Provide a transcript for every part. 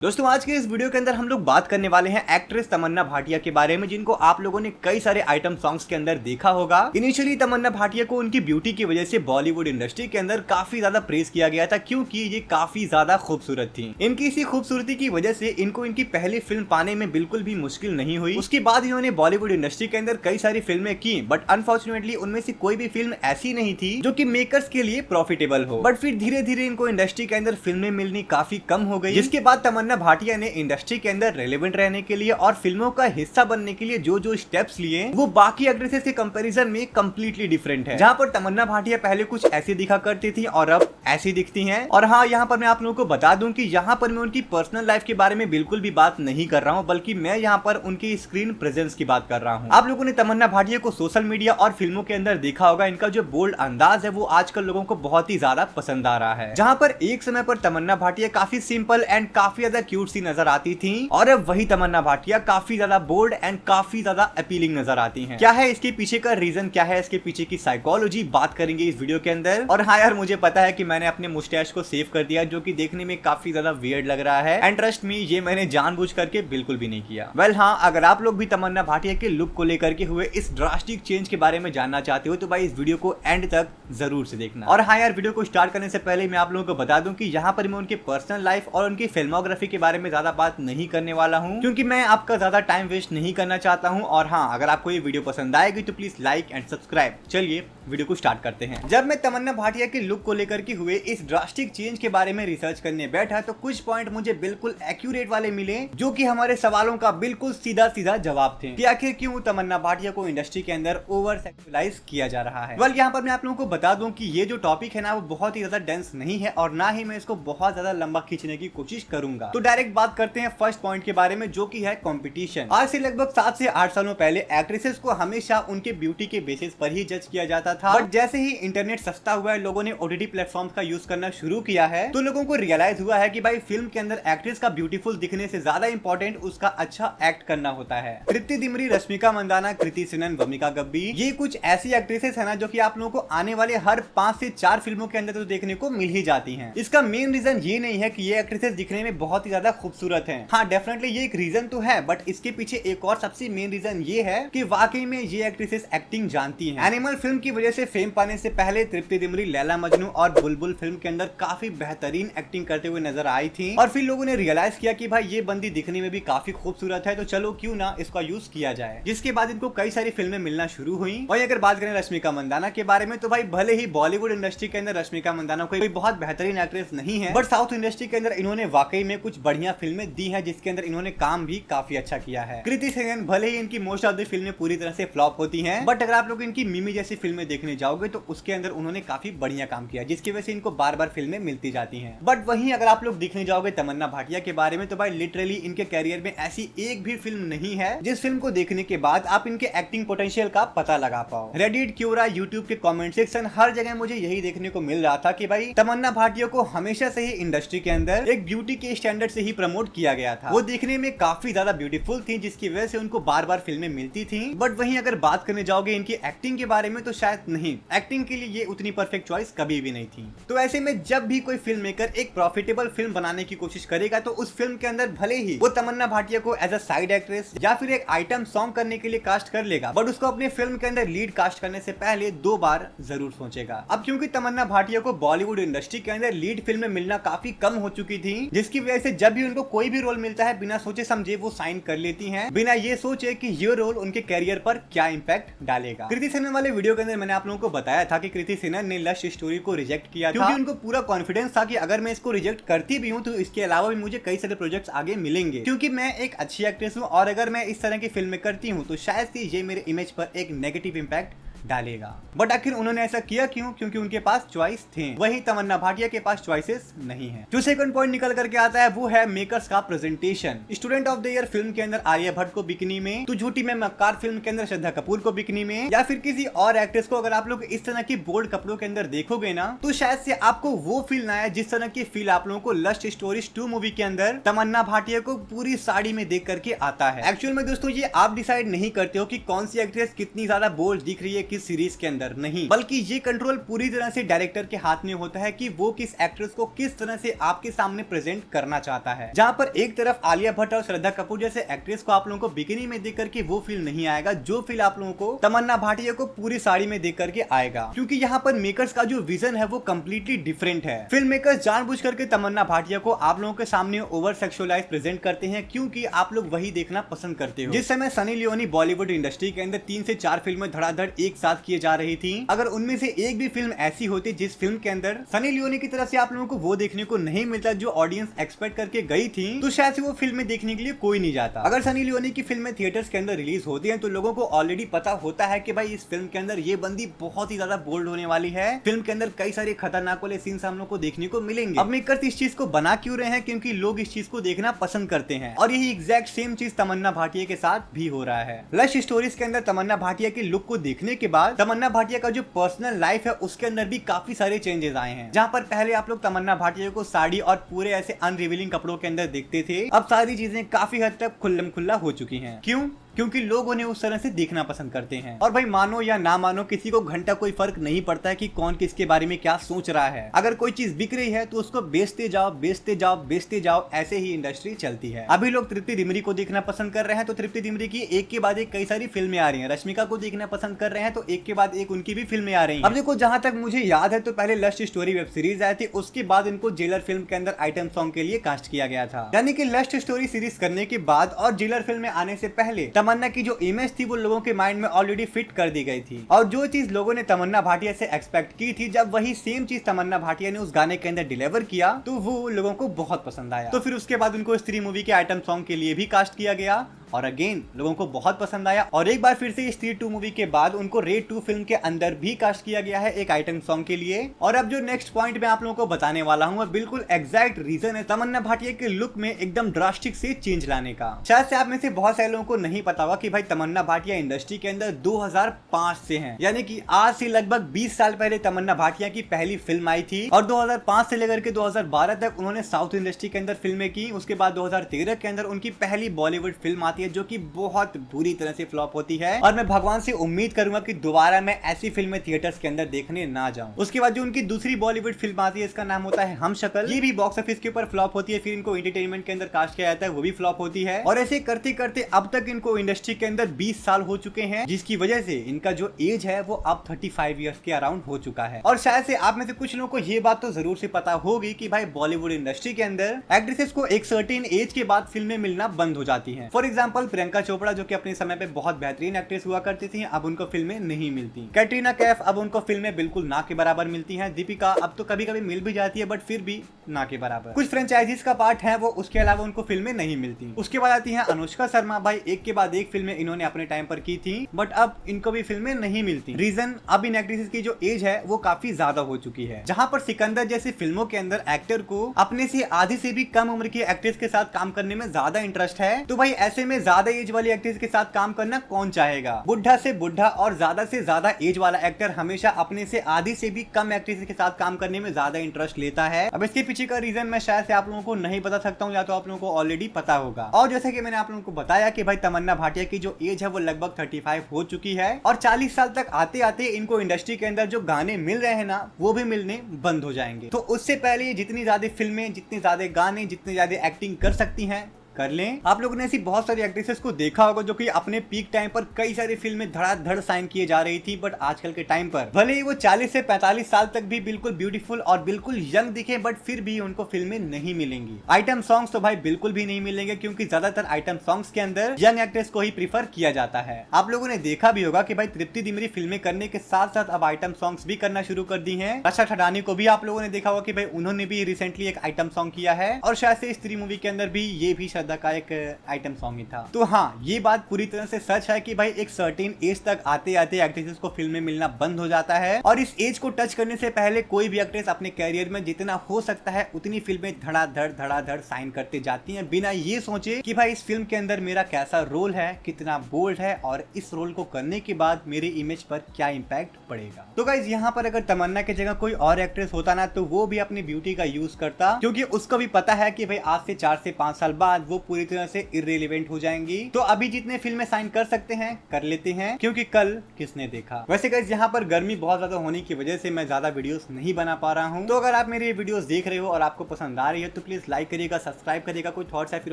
दोस्तों आज के इस वीडियो के अंदर हम लोग बात करने वाले हैं एक्ट्रेस तमन्ना भाटिया के बारे में, जिनको आप लोगों ने कई सारे आइटम सॉन्ग्स के अंदर देखा होगा। इनिशियली तमन्ना भाटिया को उनकी ब्यूटी की वजह से बॉलीवुड इंडस्ट्री के अंदर काफी ज्यादा प्रेज किया गया था, क्योंकि ये काफी ज्यादा खूबसूरत थी। इनकी इसी खूबसूरती की वजह से इनको इनकी पहली फिल्म पाने में बिल्कुल भी मुश्किल नहीं हुई। उसके बाद इन्होंने बॉलीवुड इंडस्ट्री के अंदर कई सारी फिल्में की, बट अनफॉर्चुनेटली उनमें से कोई भी फिल्म ऐसी नहीं थी जो कि मेकर्स के लिए प्रॉफिटेबल हो। बट फिर धीरे धीरे इनको इंडस्ट्री के अंदर फिल्में मिलनी काफी कम हो गई, जिसके बाद तमन्ना भाटिया ने इंडस्ट्री के अंदर रेलेवेंट रहने के लिए और फिल्मों का हिस्सा बनने के लिए जो जो स्टेप्स लिए वो बाकी एक्ट्रेसेस के कंपैरिजन में कंप्लीटली डिफरेंट है। जहां पर तमन्ना भाटिया पहले कुछ ऐसी दिखा करती थी और अब ऐसी दिखती हैं। और हाँ, यहाँ पर मैं आप लोगों को बता दूं कि यहाँ पर मैं उनकी पर्सनल लाइफ के बारे में बिल्कुल भी बात नहीं कर रहा हूँ, बल्कि मैं यहाँ पर उनकी स्क्रीन प्रेजेंस की बात कर रहा हूँ। आप लोगों ने तमन्ना भाटिया को सोशल मीडिया और फिल्मों के अंदर देखा होगा। इनका जो बोल्ड अंदाज है वो आजकल लोगों को बहुत ही ज्यादा पसंद आ रहा है। जहाँ पर एक समय पर तमन्ना भाटिया काफी सिंपल एंड काफी ज्यादा क्यूट सी नजर आती थी, और अब वही तमन्ना भाटिया काफी ज्यादा बोल्ड एंड काफी ज्यादा अपीलिंग नजर आती हैं। क्या है इसके पीछे का रीजन, क्या है इसके पीछे की साइकोलॉजी, बात करेंगे इस वीडियो के अंदर। और हाँ यार, मुझे पता है कि मैंने अपने मुस्टैच को सेव कर दिया, जो कि देखने में काफी ज्यादा वियर्ड लग रहा है, एंड ट्रस्ट मी, ये मैंने जानबूझ करके बिल्कुल भी नहीं किया। वेल हाँ, अगर आप लोग भी तमन्ना भाटिया के लुक को लेकर के हुए इस ड्रास्टिक चेंज के बारे में जानना चाहते हो तो भाई इस वीडियो को एंड तक जरूर से देखना। और हाँ यार, वीडियो को स्टार्ट करने से पहले मैं आप लोगों को बता दूं कि यहाँ पर मैं उनके पर्सनल लाइफ और उनकी फिल्मोग्राफी के बारे में ज्यादा बात नहीं करने वाला हूँ, क्योंकि मैं आपका ज्यादा टाइम वेस्ट नहीं करना चाहता हूँ। और हाँ, अगर आपको ये वीडियो पसंद आएगी तो प्लीज लाइक एंड सब्सक्राइब। चलिए वीडियो को स्टार्ट करते हैं। जब मैं तमन्ना भाटिया के लुक को लेकर के हुए इस ड्रास्टिक चेंज के बारे में रिसर्च करने बैठा तो कुछ पॉइंट मुझे बिल्कुल एक्यूरेट वाले मिले, जो कि हमारे सवालों का बिल्कुल सीधा सीधा जवाब थे कि आखिर क्यों तमन्ना भाटिया को इंडस्ट्री के अंदर ओवर सेक्सुअलाइज किया जा रहा है। वेल यहाँ पर मैं आप लोगों को बता दूं कि ये जो टॉपिक है ना, वो बहुत ही ज्यादा डेंस नहीं है और ना ही मैं इसको बहुत ज्यादा लंबा खींचने की कोशिश करूंगा। तो डायरेक्ट बात करते हैं फर्स्ट पॉइंट के बारे में, जो कि है कंपटीशन। आज से लगभग 7 से 8 सालों पहले एक्ट्रेसेस को हमेशा उनके ब्यूटी के बेसिस पर ही जज किया जाता था, बट जैसे ही इंटरनेट सस्ता हुआ है, लोगों ने ओटीटी प्लेटफॉर्म्स का यूज करना शुरू किया है, तो लोगों को रियलाइज हुआ है कि भाई फिल्म के अंदर एक्ट्रेस का ब्यूटीफुल दिखने से ज्यादा इंपॉर्टेंट उसका अच्छा एक्ट करना होता है। तृप्ति डिमरी, रश्मिका मंदाना, कृति सेनन, वमिका गब्बी, ये कुछ ऐसी एक्ट्रेसेस है ना जो कि आप लोगों को आने वाले हर 5 से 4 फिल्मों के अंदर तो देखने को मिल ही जाती हैं। इसका मेन रीजन ये नहीं है कि ये एक्ट्रेसेस दिखने में बहुत ही ज्यादा खूबसूरत हैं। हाँ, डेफिनेटली ये एक रीजन तो है, बट इसके पीछे एक और सबसे मेन रीजन ये है कि वाकई में ये एक्ट्रेसेस एक्टिंग जानती हैं। एनिमल फिल्म की वजह से फेम पाने से पहले तृप्ति डिमरी लैला मजनू और बुलबुल फिल्म के अंदर काफी बेहतरीन एक्टिंग करते हुए नजर आई थी, और फिर लोगों ने रियलाइज किया कि भाई ये बंदी दिखने में भी काफी खूबसूरत है, तो चलो क्यों ना इसका यूज किया जाए। जिसके बाद इनको कई सारी फिल्में मिलना शुरू हुई। और अगर बात करें रश्मिका मंदाना के बारे में, तो भाई भले ही बॉलीवुड इंडस्ट्री के अंदर रश्मिका मंदाना कोई बहुत बेहतरीन एक्ट्रेस नहीं है, बट साउथ इंडस्ट्री के अंदर इन्होंने वाकई में कुछ बढ़िया फिल्में दी है, जिसके अंदर इन्होंने काम भी काफी अच्छा किया है। कृति सेनन, भले ही इनकी मोस्ट ऑफ द फिल्में पूरी तरह से फ्लॉप होती हैं, बट अगर आप लोग इनकी मिमी जैसी फिल्में देखने जाओगे तो उसके अंदर उन्होंने काफी बढ़िया काम किया, जिसकी वजह से इनको बार बार फिल्में मिलती जाती हैं। बट वहीं अगर आप लोग देखने जाओगे तमन्ना भाटिया के बारे में, तो भाई लिटरली इनके कैरियर में ऐसी एक भी फिल्म नहीं है जिस फिल्म को देखने के बाद आप इनके एक्टिंग पोटेंशियल का पता लगा पाओ। रेडिट, क्यूरा, यूट्यूब के कमेंट सेक्शन, हर जगह मुझे यही देखने को मिल रहा था कि भाई तमन्ना भाटिया को हमेशा से ही इंडस्ट्री के अंदर एक ब्यूटी के स्टैंडर्ड से ही प्रमोट किया गया था। वो देखने में काफी ज्यादा ब्यूटीफुल थी, जिसकी वजह से उनको बार बार फिल्में मिलती थी। बट वहीं अगर बात करने जाओगे इनकी एक्टिंग के बारे में, तो शायद नहीं, एक्टिंग के लिए ये उतनी परफेक्ट चॉइस कभी भी नहीं थी। तो ऐसे में जब भी कोई फिल्म मेकर एक प्रॉफिटेबल फिल्म बनाने की कोशिश करेगा, तो उस फिल्म के अंदर भले ही वो तमन्ना भाटिया को एज अ साइड एक्ट्रेस या फिर एक आइटम सॉन्ग करने के लिए कास्ट कर लेगा, बट उसको अपने फिल्म के अंदर लीड कास्ट करने से पहले 2 बार जरूर सोचेगा। अब क्योंकि तमन्ना भाटिया को बॉलीवुड इंडस्ट्री के अंदर लीड फिल्म में मिलना काफी कम हो चुकी थी, जिसकी वजह से जब भी उनको कोई भी रोल मिलता है, बिना सोचे समझे वो साइन कर लेती हैं, बिना ये सोचे कि ये रोल उनके कैरियर पर क्या इंपैक्ट डालेगा। कृति सेनन वाले वीडियो के अंदर मैंने आप लोगों को बताया था कि कृति सेनन ने लस्ट स्टोरी को रिजेक्ट किया था, क्योंकि उनको पूरा कॉन्फिडेंस था कि अगर मैं इसको रिजेक्ट करती भी हूँ तो इसके अलावा भी मुझे कई सारे प्रोजेक्ट्स आगे मिलेंगे, क्योंकि मैं एक अच्छी एक्ट्रेस हूँ, और अगर मैं इस तरह की फिल्में करती हूँ तो शायद से ये मेरे इमेज पर एक नेगेटिव इंपैक्ट डालेगा। बट आखिर उन्होंने ऐसा किया क्यों? क्योंकि उनके पास चॉइस थे, वही तमन्ना भाटिया के पास चॉइसेस नहीं है। जो सेकंड पॉइंट निकल करके आता है वो है मेकर्स का presentation. Student of the year film के अंदर आलिया भट्ट को बिकनी में, तो झूठी में मक्कार फिल्म के अंदर श्रद्धा कपूर को बिकनी में, या फिर किसी और एक्ट्रेस को अगर आप लोग इस तरह की बोल्ड कपड़ों के अंदर देखोगे ना, तो शायद से आपको वो फील ना आए जिस तरह की फील आप लोगों को लस्ट स्टोरीज 2 मूवी के अंदर तमन्ना भाटिया को पूरी साड़ी में देख करके आता है। एक्चुअल में दोस्तों ये आप डिसाइड नहीं करते हो कि कौन सी एक्ट्रेस कितनी ज्यादा बोल्ड दिख रही है, किस सीरीज के अंदर नहीं, बल्कि ये कंट्रोल पूरी तरह से डायरेक्टर के हाथ में होता है कि वो किस एक्ट्रेस को किस तरह से आपके सामने प्रेजेंट करना चाहता है। जहाँ पर एक तरफ आलिया भट्ट और श्रद्धा कपूर जैसे एक्ट्रेस को आप लोगों को बिकिनी में देख करके वो फील नहीं आएगा जो फील आप लोगों को तमन्ना भाटिया को पूरी साड़ी में देख करके आएगा, क्योंकि यहाँ पर मेकर्स का जो विजन है वो कम्प्लीटली डिफरेंट है। फिल्म मेकर्स जानबूझ करके तमन्ना भाटिया को आप लोगों के सामने ओवर सेक्सुअलाइज प्रेजेंट करते हैं, क्योंकि आप लोग वही देखना पसंद करते हो। जिस समय सनी लियोनी बॉलीवुड इंडस्ट्री के अंदर 3 से 4 फिल्में धड़ाधड़ एक साथ किए जा रही थी, अगर उनमें से एक भी फिल्म ऐसी होती जिस फिल्म के अंदर सनी लियोनी की तरफ से आप लोगों को वो देखने को नहीं मिलता जो ऑडियंस एक्सपेक्ट करके गई थी, तो शायद से वो फिल्में देखने के लिए कोई नहीं जाता। अगर सनी लियोनी की फिल्में थिएटर्स के अंदर रिलीज होती है तो लोगों को ऑलरेडी पता होता है कि भाई इस फिल्म के अंदर ये बंदी बहुत ही ज्यादा बोल्ड होने वाली है, फिल्म के अंदर कई सारे खतरनाक वाले सीन्स हम लोग को देखने को मिलेंगे। अब मेकर्स इस चीज को बना क्यों रहे हैं? क्योंकि लोग इस चीज को देखना पसंद करते हैं, और यही एग्जैक्ट सेम चीज तमन्ना भाटिया के साथ भी हो रहा है। लश स्टोरीज के अंदर तमन्ना भाटिया के लुक को देखने के बाद तमन्ना भाटिया का जो पर्सनल लाइफ है उसके अंदर भी काफी सारे चेंजेस आए हैं। जहां पर पहले आप लोग तमन्ना भाटिया को साड़ी और पूरे ऐसे अनरिवीलिंग कपड़ों के अंदर देखते थे, अब सारी चीजें काफी हद तक खुल्लम खुल्ला हो चुकी हैं। क्यों? क्योंकि लोग उन्हें उस तरह से देखना पसंद करते हैं। और भाई मानो या ना मानो, किसी को घंटा कोई फर्क नहीं पड़ता है कि कौन किसके बारे में क्या सोच रहा है। अगर कोई चीज बिक रही है तो उसको बेचते जाओ बेचते जाओ बेचते जाओ, ऐसे ही इंडस्ट्री चलती है। अभी लोग तृप्ति डिमरी को देखना पसंद कर रहे हैं तो तृप्ति डिमरी की एक के बाद एक कई सारी फिल्में आ रही है। रश्मिका को देखना पसंद कर रहे हैं तो एक के बाद एक उनकी भी फिल्में आ रही है। अब देखो, जहां तक मुझे याद है तो पहले लस्ट स्टोरी वेब सीरीज आई थी, उसके बाद इनको जेलर फिल्म के अंदर आइटम सॉन्ग के लिए कास्ट किया गया था। यानी कि लस्ट स्टोरी सीरीज करने के बाद और जेलर फिल्म में आने से पहले तमन्ना की जो इमेज थी वो लोगों के माइंड में ऑलरेडी फिट कर दी गई थी, और जो चीज लोगों ने तमन्ना भाटिया से एक्सपेक्ट की थी, जब वही सेम चीज तमन्ना भाटिया ने उस गाने के अंदर डिलीवर किया तो वो लोगों को बहुत पसंद आया। तो फिर उसके बाद उनको स्त्री मूवी के आइटम सॉन्ग के लिए भी कास्ट किया गया, और अगेन लोगों को बहुत पसंद आया। और एक बार फिर से स्त्री 2 मूवी के बाद उनको रेड 2 फिल्म के अंदर भी कास्ट किया गया है एक आइटम सॉन्ग के लिए। और अब जो नेक्स्ट पॉइंट मैं आप लोगों को बताने वाला हूँ, बिल्कुल एग्जैक्ट रीजन है तमन्ना भाटिया के लुक में एकदम ड्रास्टिक से चेंज लाने का। शायद से आप में से बहुत सारे लोगों को नहीं पता होगा कि भाई तमन्ना भाटिया इंडस्ट्री के अंदर 2005 से हैं, यानी कि आज से लगभग 20 साल पहले तमन्ना भाटिया की पहली फिल्म आई थी, और 2005 से लेकर के 2012 तक उन्होंने साउथ इंडस्ट्री के अंदर फिल्में की। उसके बाद 2013 के अंदर उनकी पहली बॉलीवुड फिल्म आती है जो कि बहुत बुरी तरह से फ्लॉप होती है, और मैं भगवान से उम्मीद करूंगा कि दोबारा मैं ऐसी फिल्में थिएटर्स के अंदर देखने ना जाऊं। उसके बाद जो उनकी दूसरी बॉलीवुड फिल्म आती है, इसका नाम होता है हम शक्ल, ये भी बॉक्स ऑफिस के ऊपर फ्लॉप होती है। फिर इनको एंटरटेनमेंट के अंदर कास्ट किया जाता है, वो भी फ्लॉप होती है, और ऐसे करते करते अब तक इनको इंडस्ट्री के अंदर 20 साल हो चुके हैं, जिसकी वजह से इनका जो एज है वो अब 35 ईयर्स के अराउंड हो चुका है। और शायद से आप में से कुछ लोगों को ये बात तो जरूर से पता होगी कि भाई बॉलीवुड इंडस्ट्री के अंदर एक्ट्रेसेस को एक सर्टेन एज के बाद फिल्में मिलना बंद हो जाती हैं। फॉर एग्जांपल प्रियंका चोपड़ा, जो कि अपने समय पे बहुत बेहतरीन एक्ट्रेस हुआ करती थी, अब उनको फिल्में नहीं मिलती। कैटरीना कैफ, अब उनको फिल्में बिल्कुल ना के बराबर मिलती हैं। दीपिका अब तो कभी कभी मिल भी जाती है, बट फिर भी ना के बराबर। कुछ फ्रेंचाइजीज का पार्ट है वो, उसके अलावा उनको फिल्में नहीं मिलती। उसके बाद आती है अनुष्का शर्मा। भाई एक के बाद एक फिल्में इन्होंने अपने टाइम पर की थी, बट अब इनको भी फिल्में नहीं मिलती। रीजन, अब इन एक्ट्रेसेस की जो एज है वो काफी ज्यादा हो चुकी है। जहां पर सिकंदर जैसी फिल्मों के अंदर एक्टर को अपने से आधी से भी कम उम्र की एक्ट्रेस के साथ काम करने में ज्यादा इंटरेस्ट है, तो भाई ऐसे में ज्यादा एज वाली एक्ट्रेस के साथ काम करना कौन चाहेगा? बुढ़ा से बुढ़ा और ज्यादा से ज्यादा एज वाला एक्टर हमेशा अपने से आधी से भी कम एक्ट्रेस के साथ काम करने में ज्यादा इंटरेस्ट लेता है। अब इसके पीछे का रीजन मैं शायद से आप लोगों को नहीं बता सकता हूँ, या तो आप लोगों को ऑलरेडी पता होगा। और जैसे कि मैंने आप लोगों को बताया कि भाई तमन्ना भाटिया की जो एज है वो लगभग 35 हो चुकी है, और 40 साल तक आते आते इनको इंडस्ट्री के अंदर जो गाने मिल रहे हैं ना, वो भी मिलने बंद हो जाएंगे। तो उससे पहले जितनी ज्यादा फिल्में, जितने ज्यादा गाने, जितने ज्यादा एक्टिंग कर सकती हैं कर लें। आप लोगों ने ऐसी बहुत सारी एक्ट्रेसेस को देखा होगा जो कि अपने पीक टाइम पर कई सारी फिल्में धड़ाधड़ साइन किए जा रही थी, बट आजकल के टाइम पर भले ही वो 40 से 45 साल तक भी बिल्कुल ब्यूटीफुल और बिल्कुल यंग दिखे, बट फिर भी उनको फिल्में नहीं मिलेंगी। आइटम सॉन्ग्स तो भाई बिल्कुल भी नहीं मिलेंगे, क्योंकि ज्यादातर आइटम सॉन्ग्स के अंदर यंग एक्ट्रेस को ही प्रीफर किया जाता है। आप लोगों ने देखा भी होगा कि भाई तृप्ति डिमरी फिल्में करने के साथ साथ अब आइटम सॉन्ग्स भी करना शुरू कर दी है। रक्षा ठडानी को भी आप लोगों ने देखा होगा कि भाई उन्होंने भी रिसेंटली एक आइटम सॉन्ग किया है, और शायद से स्त्री मूवी के अंदर भी ये भी श्रद्धा का एक आइटम सॉन्ग ही था। तो हाँ, ये बात पूरी तरह से सच है कि भाई एक सर्टेन एज तक आते आते एक्ट्रेसेस को फिल्में मिलना बंद हो जाता है, और इस एज को टच करने से पहले कोई भी एक्ट्रेस अपने कैरियर में जितना हो सकता है उतनी फिल्में धड़ाधड़ साइन करते जाती हैं, बिना ये सोचे कि भाई इस फिल्म के अंदर मेरा कैसा रोल है, कितना बोल्ड है, और इस रोल को करने के बाद मेरे इमेज पर क्या इम्पैक्ट पड़ेगा। तो गाइस, यहाँ पर अगर तमन्ना की जगह कोई और एक्ट्रेस होता ना, तो वो भी अपनी ब्यूटी का यूज करता, क्योंकि उसको भी पता है कि भाई आज से 4 से 5 साल बाद वो पूरी तरह से इररिलेवेंट हो जाएंगी। तो अभी जितने फिल्में साइन कर सकते हैं कर लेते हैं, क्योंकि कल किसने देखा। वैसे गाइस यहाँ पर गर्मी बहुत ज्यादा होने की वजह से मैं ज्यादा वीडियोस नहीं बना पा रहा हूँ। तो अगर आप मेरे वीडियोस देख रहे हो और आपको पसंद आ रही है तो प्लीज लाइक करिएगा, सब्सक्राइब करिएगा। कोई थॉट्स या फिर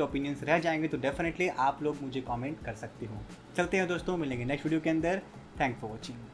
ओपिनियंस रह जाएंगे तो डेफिनेटली आप लोग मुझे कॉमेंट कर सकते हो। चलते हैं दोस्तों, मिलेंगे नेक्स्ट वीडियो के अंदर। Thanks for watching.